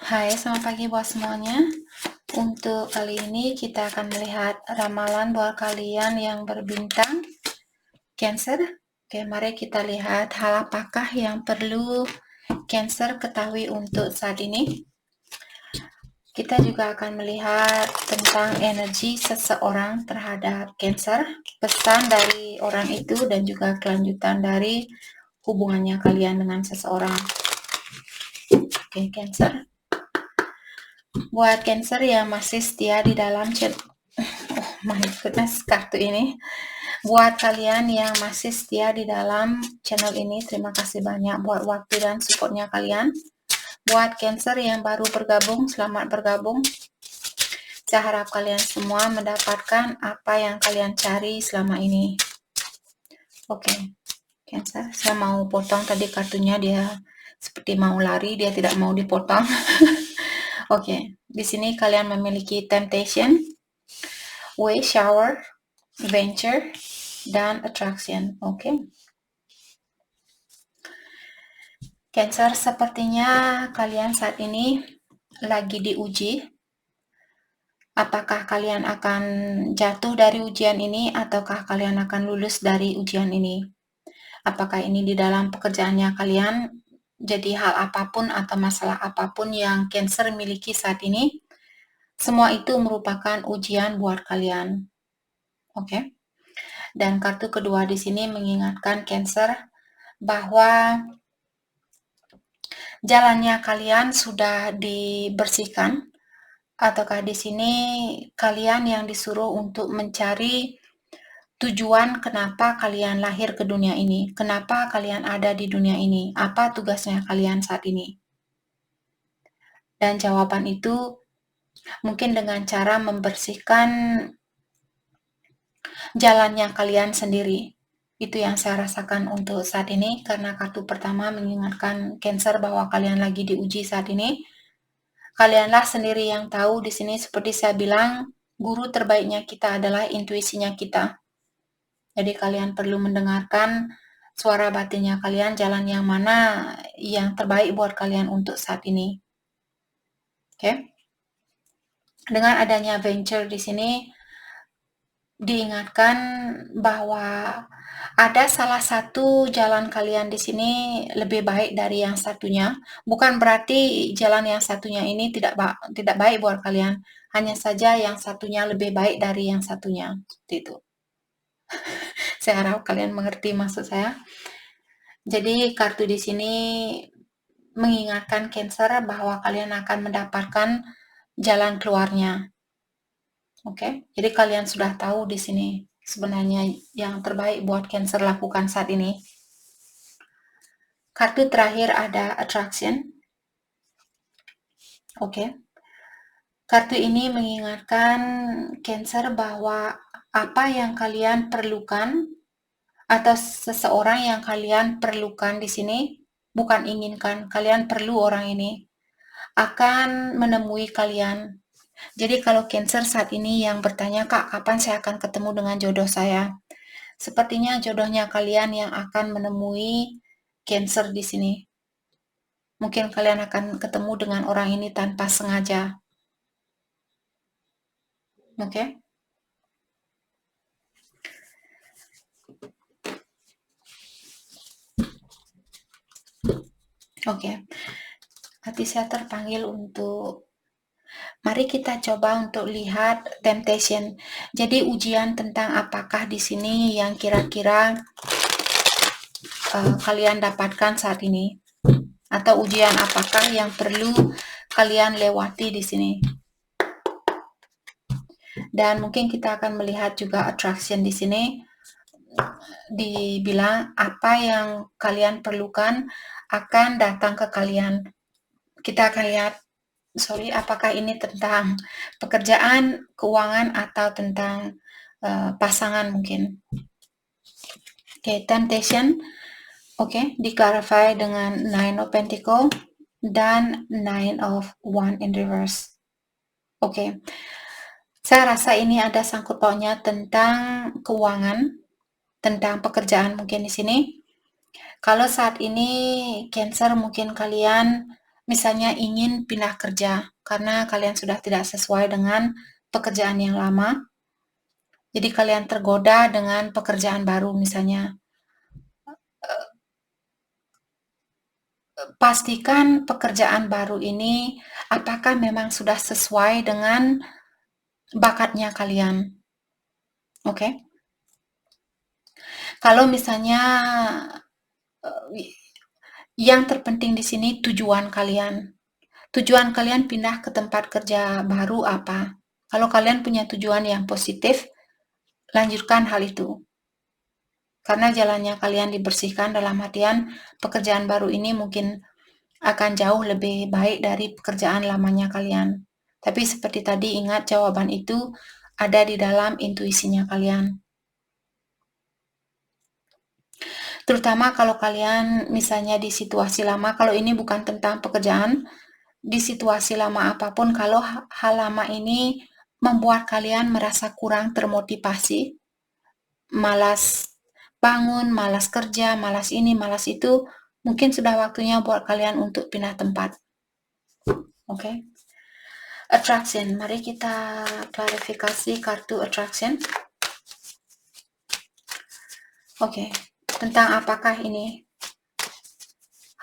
Hai, selamat pagi buat semuanya. Untuk kali ini kita akan melihat ramalan buat kalian yang berbintang Cancer. Oke, mari kita lihat hal apakah yang perlu Cancer ketahui untuk saat ini. Kita juga akan melihat tentang energi seseorang terhadap Cancer, pesan dari orang itu dan juga kelanjutan dari hubungannya kalian dengan seseorang. Oke, Cancer. Buat Cancer yang masih setia di dalam oh my goodness, kartu ini. Buat kalian yang masih setia di dalam channel ini, terima kasih banyak buat waktu dan supportnya kalian. Buat Cancer yang baru bergabung, selamat bergabung. Saya harap kalian semua mendapatkan apa yang kalian cari selama ini. Oke, Cancer, saya mau potong tadi kartunya, dia seperti mau lari, dia tidak mau dipotong. Oke, di sini kalian memiliki Temptation, Way, Shower, Venture, dan Attraction. Oke. Cancer, sepertinya kalian saat ini lagi diuji. Apakah kalian akan jatuh dari ujian ini ataukah kalian akan lulus dari ujian ini? Apakah ini di dalam pekerjaannya kalian? Jadi hal apapun atau masalah apapun yang Cancer miliki saat ini, semua itu merupakan ujian buat kalian. Oke. Dan kartu kedua di sini mengingatkan Cancer bahwa jalannya kalian sudah dibersihkan, ataukah di sini kalian yang disuruh untuk mencari tujuan kenapa kalian lahir ke dunia ini, kenapa kalian ada di dunia ini, apa tugasnya kalian saat ini? Dan jawaban itu mungkin dengan cara membersihkan jalannya kalian sendiri. Itu yang saya rasakan untuk saat ini, karena kartu pertama mengingatkan Cancer bahwa kalian lagi diuji saat ini. Kalianlah sendiri yang tahu. Di sini seperti saya bilang, guru terbaiknya kita adalah intuisinya kita. Jadi kalian perlu mendengarkan suara batinnya kalian, jalan yang mana yang terbaik buat kalian untuk saat ini. Oke. Dengan adanya Venture di sini diingatkan bahwa ada salah satu jalan kalian di sini lebih baik dari yang satunya. Bukan berarti jalan yang satunya ini tidak baik buat kalian. Hanya saja yang satunya lebih baik dari yang satunya. Seperti itu. Saya harap kalian mengerti maksud saya. Jadi kartu di sini mengingatkan Cancer bahwa kalian akan mendapatkan jalan keluarnya. Oke, jadi kalian sudah tahu di sini sebenarnya yang terbaik buat Cancer lakukan saat ini. Kartu terakhir ada Attraction. Oke. Kartu ini mengingatkan Cancer bahwa apa yang kalian perlukan atau seseorang yang kalian perlukan di sini, bukan inginkan, kalian perlu orang ini, akan menemui kalian. Jadi kalau Cancer saat ini yang bertanya, Kak, kapan saya akan ketemu dengan jodoh saya? Sepertinya jodohnya kalian yang akan menemui Cancer di sini. Mungkin kalian akan ketemu dengan orang ini tanpa sengaja. Oke? Oke. Hati saya terpanggil untuk mari kita coba untuk lihat Temptation. Jadi ujian tentang apakah di sini yang kira-kira kalian dapatkan saat ini, atau ujian apakah yang perlu kalian lewati di sini. Dan mungkin kita akan melihat juga Attraction di sini. Dibilang apa yang kalian perlukan akan datang ke kalian. Kita akan lihat apakah ini tentang pekerjaan, keuangan, atau tentang pasangan mungkin. Oke, Temptation, oke, di-clarify dengan Nine of Pentacles dan Nine of Wands in reverse. Oke, saya rasa ini ada sangkut pautnya tentang keuangan, tentang pekerjaan mungkin di sini. Kalau saat ini Cancer mungkin kalian misalnya ingin pindah kerja karena kalian sudah tidak sesuai dengan pekerjaan yang lama. Jadi kalian tergoda dengan pekerjaan baru misalnya. Pastikan pekerjaan baru ini apakah memang sudah sesuai dengan bakatnya kalian. Oke. Kalau misalnya yang terpenting di sini tujuan kalian. Tujuan kalian pindah ke tempat kerja baru apa? Kalau kalian punya tujuan yang positif, lanjutkan hal itu. Karena jalannya kalian dibersihkan dalam artian pekerjaan baru ini mungkin akan jauh lebih baik dari pekerjaan lamanya kalian. Tapi seperti tadi ingat jawaban itu ada di dalam intuisinya kalian. Terutama kalau kalian misalnya di situasi lama, kalau ini bukan tentang pekerjaan, di situasi lama apapun, kalau hal lama ini membuat kalian merasa kurang termotivasi, malas bangun, malas kerja, malas ini, malas itu, mungkin sudah waktunya buat kalian untuk pindah tempat. Oke. Attraction, mari kita klarifikasi kartu attraction. Oke, tentang apakah ini?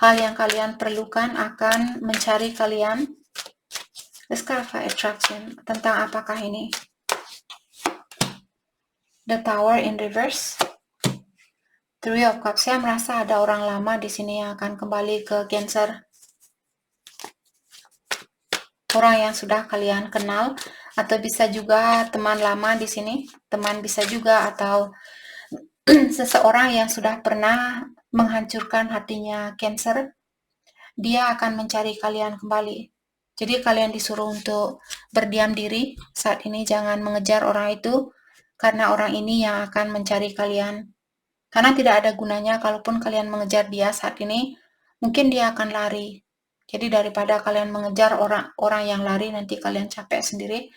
Hal yang kalian perlukan akan mencari kalian. Let's clarify attraction. Tentang apakah ini? The Tower in reverse. Three of Cups. Saya merasa ada orang lama di sini yang akan kembali ke Cancer. Orang yang sudah kalian kenal, atau bisa juga teman lama di sini. Teman bisa juga, atau seseorang yang sudah pernah menghancurkan hatinya Cancer. Dia akan mencari kalian kembali. Jadi kalian disuruh untuk berdiam diri saat ini, jangan mengejar orang itu, karena orang ini yang akan mencari kalian. Karena tidak ada gunanya kalaupun kalian mengejar dia saat ini, mungkin dia akan lari. Jadi daripada kalian mengejar orang yang lari, nanti kalian capek sendiri.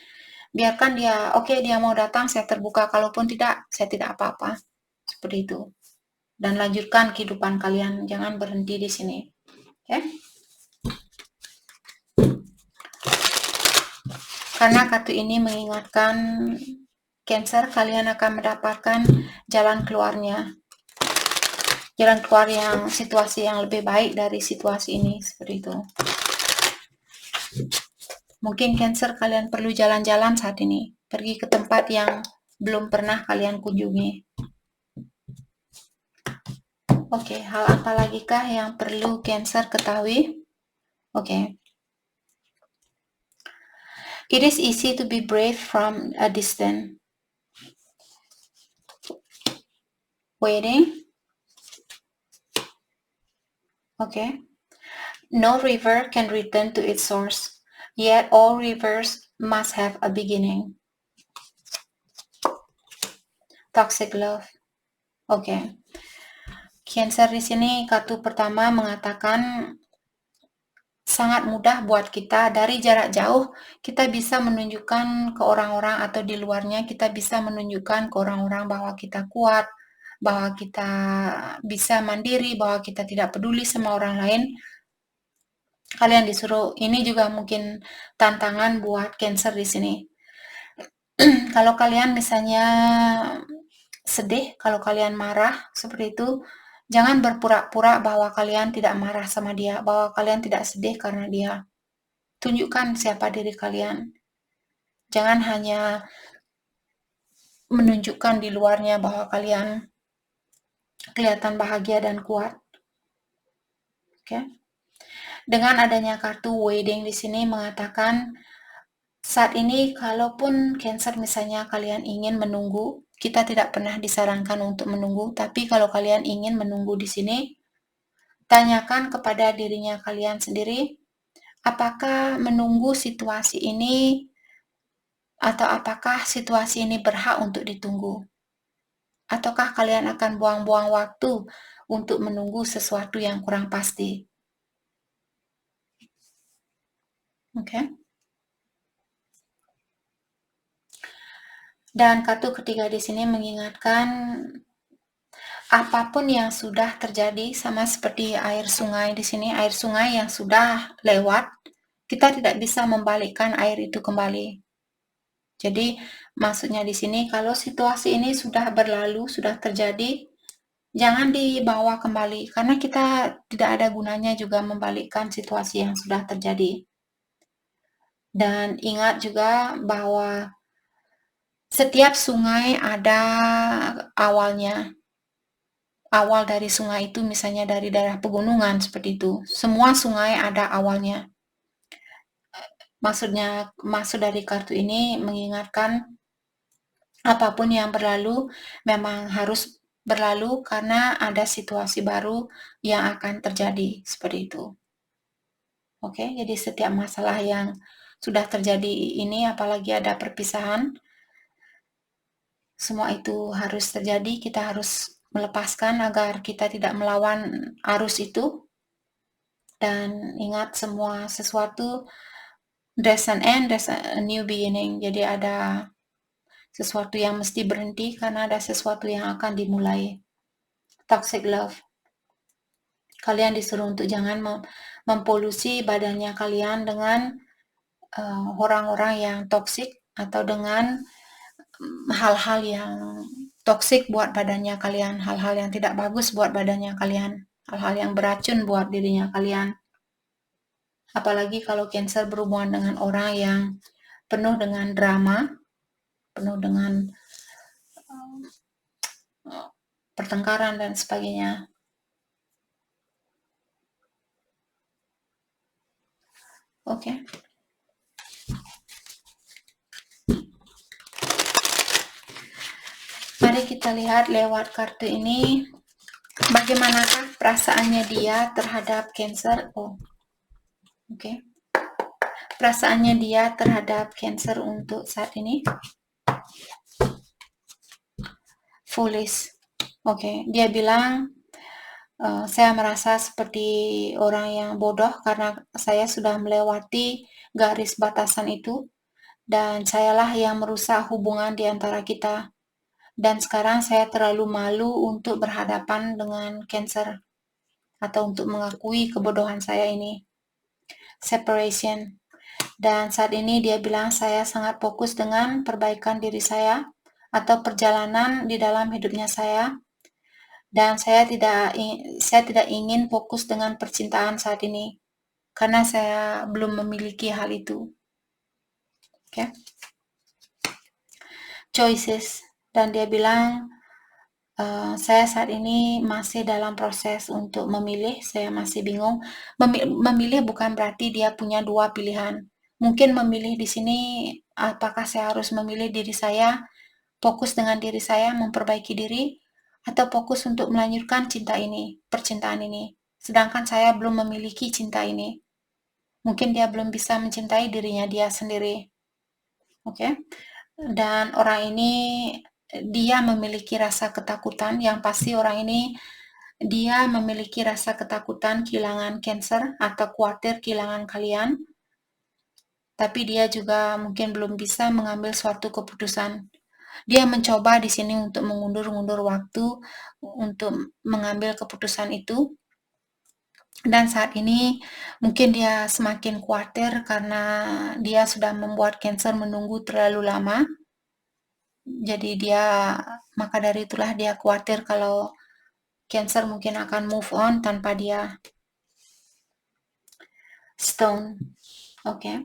Biarkan dia, oke, dia mau datang, saya terbuka. Kalaupun tidak, saya tidak apa-apa. Seperti itu. Dan lanjutkan kehidupan kalian, jangan berhenti di sini. Oke? Karena kartu ini mengingatkan Cancer, kalian akan mendapatkan jalan keluarnya. Jalan keluar yang situasi yang lebih baik dari situasi ini, seperti itu. Mungkin Cancer kalian perlu jalan-jalan saat ini, pergi ke tempat yang belum pernah kalian kunjungi. Oke, hal apa lagi kah yang perlu Cancer ketahui? Oke. It is easy to be brave from a distance. Waiting. Okay. No river can return to its source, yet all rivers must have a beginning. Toxic love. Oke. Cancer di sini kartu pertama mengatakan sangat mudah buat kita dari jarak jauh, kita bisa menunjukkan ke orang-orang atau di luarnya kita bisa menunjukkan ke orang-orang bahwa kita kuat, bahwa kita bisa mandiri, bahwa kita tidak peduli sama orang lain. Kalian disuruh, ini juga mungkin tantangan buat Cancer di sini. Kalau kalian misalnya sedih, kalau kalian marah seperti itu, jangan berpura-pura bahwa kalian tidak marah sama dia, bahwa kalian tidak sedih karena dia. Tunjukkan siapa diri kalian. Jangan hanya menunjukkan di luarnya bahwa kalian kelihatan bahagia dan kuat. Oke. Dengan adanya kartu wedding di sini mengatakan saat ini kalaupun Cancer misalnya kalian ingin menunggu, kita tidak pernah disarankan untuk menunggu, tapi kalau kalian ingin menunggu di sini, tanyakan kepada dirinya kalian sendiri, apakah menunggu situasi ini atau apakah situasi ini berhak untuk ditunggu? Ataukah kalian akan buang-buang waktu untuk menunggu sesuatu yang kurang pasti? Oke. Dan kartu ketiga di sini mengingatkan apapun yang sudah terjadi, sama seperti air sungai di sini, air sungai yang sudah lewat, kita tidak bisa membalikkan air itu kembali. Jadi maksudnya di sini kalau situasi ini sudah berlalu, sudah terjadi, jangan dibawa kembali karena kita tidak ada gunanya juga membalikkan situasi yang sudah terjadi. Dan ingat juga bahwa setiap sungai ada awalnya. Awal dari sungai itu misalnya dari daerah pegunungan seperti itu. Semua sungai ada awalnya. Maksud dari kartu ini mengingatkan apapun yang berlalu memang harus berlalu karena ada situasi baru yang akan terjadi seperti itu. Oke, jadi setiap masalah yang sudah terjadi ini, apalagi ada perpisahan, semua itu harus terjadi. Kita harus melepaskan agar kita tidak melawan arus itu. Dan ingat semua sesuatu, there's an end, there's a new beginning. Jadi ada sesuatu yang mesti berhenti karena ada sesuatu yang akan dimulai. Toxic love. Kalian disuruh untuk jangan mempolusi badannya kalian dengan orang-orang yang toksik atau dengan hal-hal yang toksik buat badannya kalian, hal-hal yang tidak bagus buat badannya kalian, hal-hal yang beracun buat dirinya kalian. Apalagi kalau Cancer berhubungan dengan orang yang penuh dengan drama, penuh dengan pertengkaran dan sebagainya. Oke. Mari kita lihat lewat kartu ini bagaimanakah perasaannya dia terhadap Cancer. Oke. Perasaannya dia terhadap Cancer untuk saat ini. Foolish. Oke, dia bilang saya merasa seperti orang yang bodoh karena saya sudah melewati garis batasan itu dan sayalah yang merusak hubungan di antara kita. Dan sekarang saya terlalu malu untuk berhadapan dengan Cancer atau untuk mengakui kebodohan saya ini. Separation. Dan saat ini dia bilang saya sangat fokus dengan perbaikan diri saya atau perjalanan di dalam hidupnya saya. Dan saya tidak ingin fokus dengan percintaan saat ini karena saya belum memiliki hal itu. Oke. Choices. Dan dia bilang saya saat ini masih dalam proses untuk memilih. Saya masih bingung. Memilih bukan berarti dia punya dua pilihan. Mungkin memilih di sini apakah saya harus memilih diri saya, fokus dengan diri saya, memperbaiki diri, atau fokus untuk melanjutkan percintaan ini. Sedangkan saya belum memiliki cinta ini. Mungkin dia belum bisa mencintai dirinya dia sendiri. Oke. Dan orang ini dia memiliki rasa ketakutan, yang pasti orang ini dia memiliki rasa ketakutan kehilangan Cancer atau khawatir kehilangan kalian. Tapi dia juga mungkin belum bisa mengambil suatu keputusan. Dia mencoba di sini untuk mengundur-undur waktu untuk mengambil keputusan itu. Dan saat ini mungkin dia semakin khawatir karena dia sudah membuat Cancer menunggu terlalu lama. Jadi maka dari itulah dia khawatir kalau Cancer mungkin akan move on tanpa dia. Stone. Oke.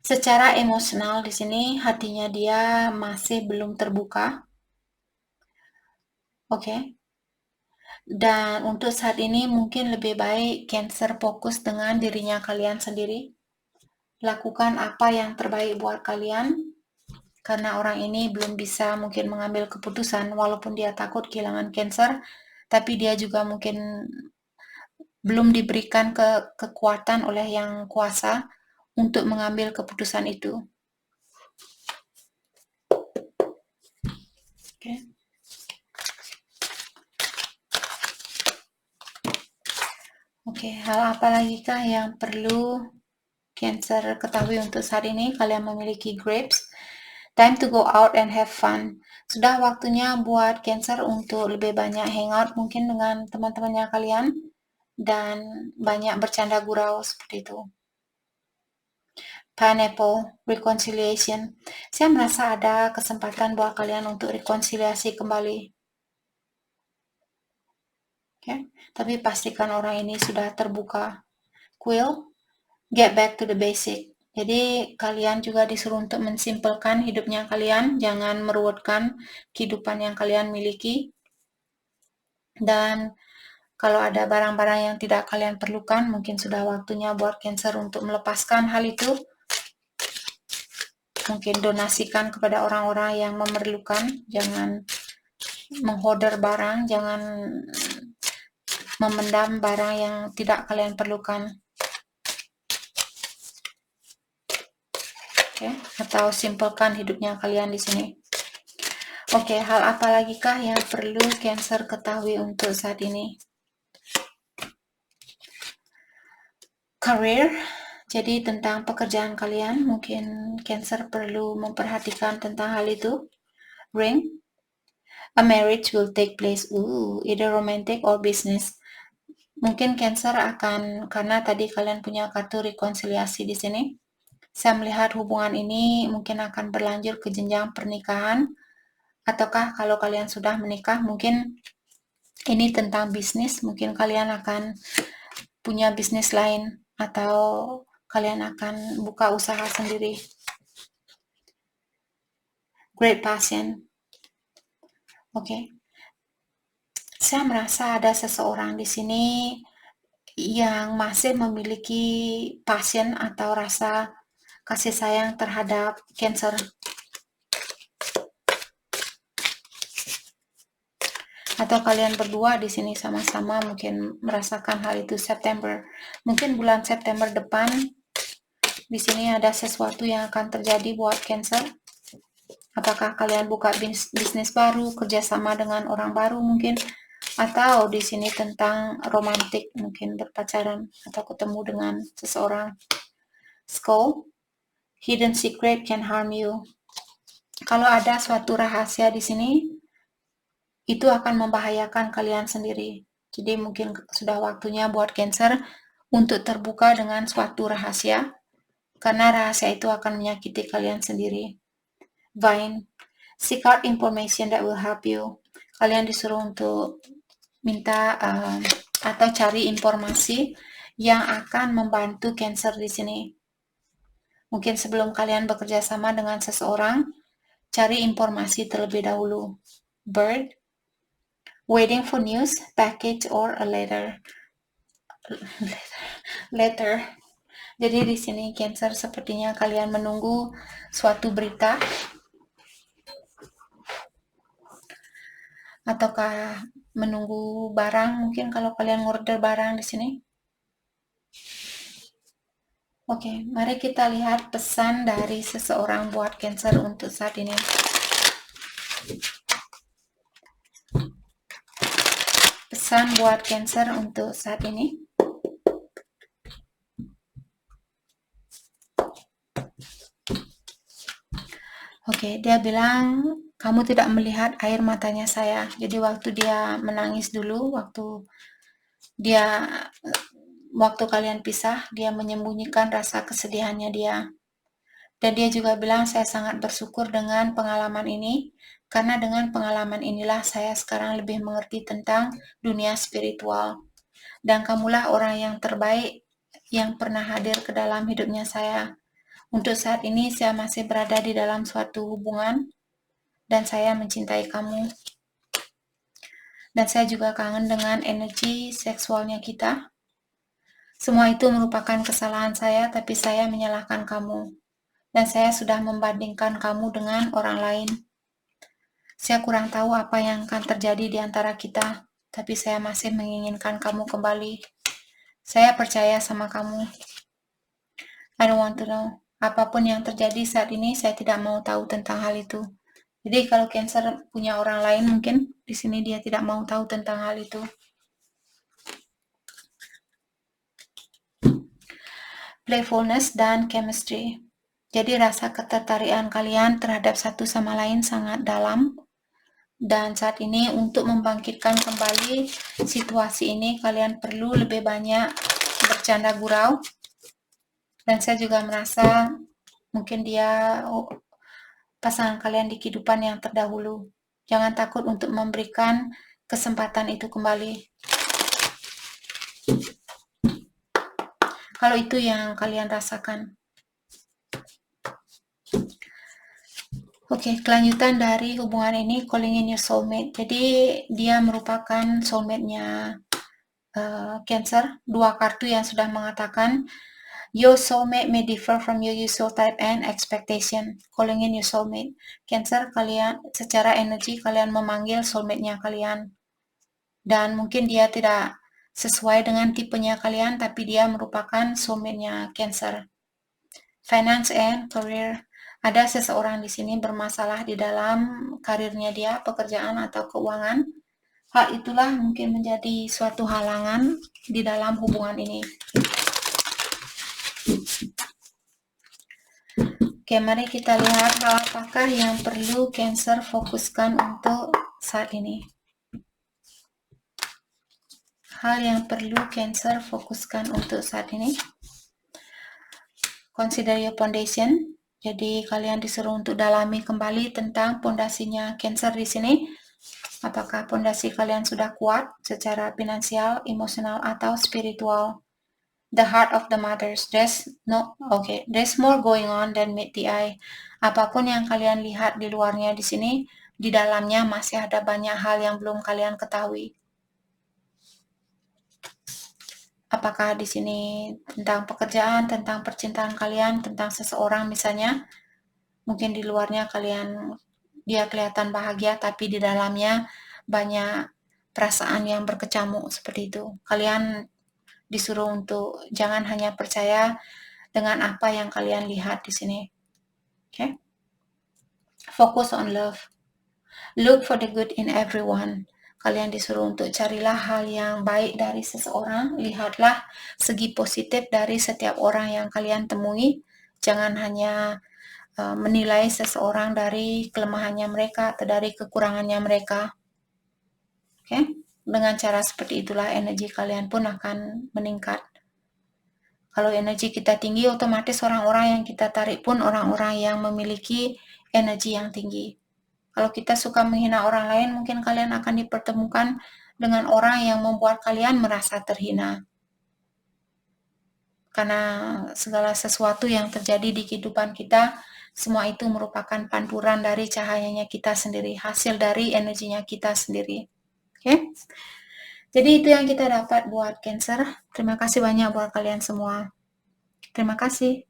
Secara emosional di sini hatinya dia masih belum terbuka. Oke. Dan untuk saat ini mungkin lebih baik Cancer fokus dengan dirinya kalian sendiri. Lakukan apa yang terbaik buat kalian. Karena orang ini belum bisa mungkin mengambil keputusan walaupun dia takut kehilangan Cancer, tapi dia juga mungkin belum diberikan kekuatan oleh yang kuasa untuk mengambil keputusan itu. Oke. Oke, hal apa lagi kah yang perlu Cancer ketahui untuk saat ini? Kalian memiliki grapes. Time to go out and have fun. Sudah waktunya buat Cancer untuk lebih banyak hangout mungkin dengan teman-temannya kalian dan banyak bercanda gurau seperti itu. Pineapple, reconciliation. Saya merasa ada kesempatan buat kalian untuk rekonsiliasi kembali. Okay? Tapi pastikan orang ini sudah terbuka. Quill, get back to the basic. Jadi kalian juga disuruh untuk mensimpelkan hidupnya kalian, jangan meruwetkan kehidupan yang kalian miliki. Dan kalau ada barang-barang yang tidak kalian perlukan, mungkin sudah waktunya buat Cancer untuk melepaskan hal itu. Mungkin donasikan kepada orang-orang yang memerlukan, jangan menghoarder barang, jangan memendam barang yang tidak kalian perlukan. Okay? Atau simpelkan hidupnya kalian di sini. Oke, hal apa lagi kah yang perlu Cancer ketahui untuk saat ini? Career, jadi tentang pekerjaan kalian, mungkin Cancer perlu memperhatikan tentang hal itu. Ring, a marriage will take place, either romantic or business. Mungkin Cancer akan, karena tadi kalian punya kartu rekonsiliasi di sini, saya melihat hubungan ini mungkin akan berlanjut ke jenjang pernikahan, ataukah kalau kalian sudah menikah, mungkin ini tentang bisnis, mungkin kalian akan punya bisnis lain, atau kalian akan buka usaha sendiri. Great passion. Oke. Saya merasa ada seseorang di sini yang masih memiliki passion atau rasa kasih sayang terhadap Cancer. Atau kalian berdua di sini sama-sama mungkin merasakan hal itu September. Mungkin bulan September depan di sini ada sesuatu yang akan terjadi buat Cancer. Apakah kalian buka bisnis baru, kerjasama dengan orang baru mungkin, atau di sini tentang romantik, mungkin berpacaran atau ketemu dengan seseorang. Skull, hidden secret can harm you. Kalau ada suatu rahasia di sini, itu akan membahayakan kalian sendiri. Jadi mungkin sudah waktunya buat Cancer untuk terbuka dengan suatu rahasia, karena rahasia itu akan menyakiti kalian sendiri. Vine, seek out information that will help you. Kalian disuruh untuk minta atau cari informasi yang akan membantu Cancer di sini. Mungkin sebelum kalian bekerja sama dengan seseorang, cari informasi terlebih dahulu. Bird, waiting for news, package, or a letter. Jadi di sini Cancer sepertinya kalian menunggu suatu berita, ataukah menunggu barang, mungkin kalau kalian order barang di sini. Oke, mari kita lihat pesan dari seseorang buat Cancer untuk saat ini. Pesan buat Cancer untuk saat ini. Oke, dia bilang kamu tidak melihat air matanya saya. Jadi waktu dia menangis dulu, waktu kalian pisah, dia menyembunyikan rasa kesedihannya dia. Dan dia juga bilang, saya sangat bersyukur dengan pengalaman ini, karena dengan pengalaman inilah saya sekarang lebih mengerti tentang dunia spiritual. Dan kamulah orang yang terbaik yang pernah hadir ke dalam hidupnya saya. Untuk saat ini saya masih berada di dalam suatu hubungan, dan saya mencintai kamu. Dan saya juga kangen dengan energi seksualnya kita. Semua itu merupakan kesalahan saya, tapi saya menyalahkan kamu. Dan saya sudah membandingkan kamu dengan orang lain. Saya kurang tahu apa yang akan terjadi di antara kita, tapi saya masih menginginkan kamu kembali. Saya percaya sama kamu. I don't want to know. Apapun yang terjadi saat ini, saya tidak mau tahu tentang hal itu. Jadi kalau Cancer punya orang lain, mungkin di sini dia tidak mau tahu tentang hal itu. Playfulness dan chemistry. Jadi rasa ketertarikan kalian terhadap satu sama lain sangat dalam. Dan saat ini untuk membangkitkan kembali situasi ini, kalian perlu lebih banyak bercanda gurau. Dan saya juga merasa mungkin dia pasangan kalian di kehidupan yang terdahulu. Jangan takut untuk memberikan kesempatan itu kembali. Kalau itu yang kalian rasakan. Oke, kelanjutan dari hubungan ini, calling in your soulmate. Jadi dia merupakan soulmate-nya Cancer. Dua kartu yang sudah mengatakan your soulmate may differ from your usual type and expectation. Calling in your soulmate. Cancer, kalian secara energi kalian memanggil soulmate-nya kalian. Dan mungkin dia tidak sesuai dengan tipenya kalian, tapi dia merupakan soulmate-nya Cancer. Finance and career. Ada seseorang di sini bermasalah di dalam karirnya dia, pekerjaan atau keuangan. Hal itulah mungkin menjadi suatu halangan di dalam hubungan ini. Oke, mari kita lihat hal apakah yang perlu Cancer fokuskan untuk saat ini. Hal yang perlu Cancer fokuskan untuk saat ini. Consider your foundation. Jadi kalian disuruh untuk dalami kembali tentang pondasinya Cancer di sini. Apakah pondasi kalian sudah kuat secara finansial, emosional, atau spiritual? The heart of the mothers. There's more going on than meet the eye. Apapun yang kalian lihat di luarnya di sini, di dalamnya masih ada banyak hal yang belum kalian ketahui. Apakah di sini tentang pekerjaan, tentang percintaan kalian, tentang seseorang misalnya. Mungkin di luarnya dia kelihatan bahagia, tapi di dalamnya banyak perasaan yang berkecamuk seperti itu. Kalian disuruh untuk jangan hanya percaya dengan apa yang kalian lihat di sini. Okay? Focus on love. Look for the good in everyone. Kalian disuruh untuk carilah hal yang baik dari seseorang. Lihatlah segi positif dari setiap orang yang kalian temui. Jangan hanya menilai seseorang dari kelemahannya mereka atau dari kekurangannya mereka. Okay? Dengan cara seperti itulah energi kalian pun akan meningkat. Kalau energi kita tinggi, otomatis orang-orang yang kita tarik pun orang-orang yang memiliki energi yang tinggi. Kalau kita suka menghina orang lain, mungkin kalian akan dipertemukan dengan orang yang membuat kalian merasa terhina. Karena segala sesuatu yang terjadi di kehidupan kita, semua itu merupakan pantulan dari cahayanya kita sendiri, hasil dari energinya kita sendiri. Oke? Jadi itu yang kita dapat buat Cancer. Terima kasih banyak buat kalian semua. Terima kasih.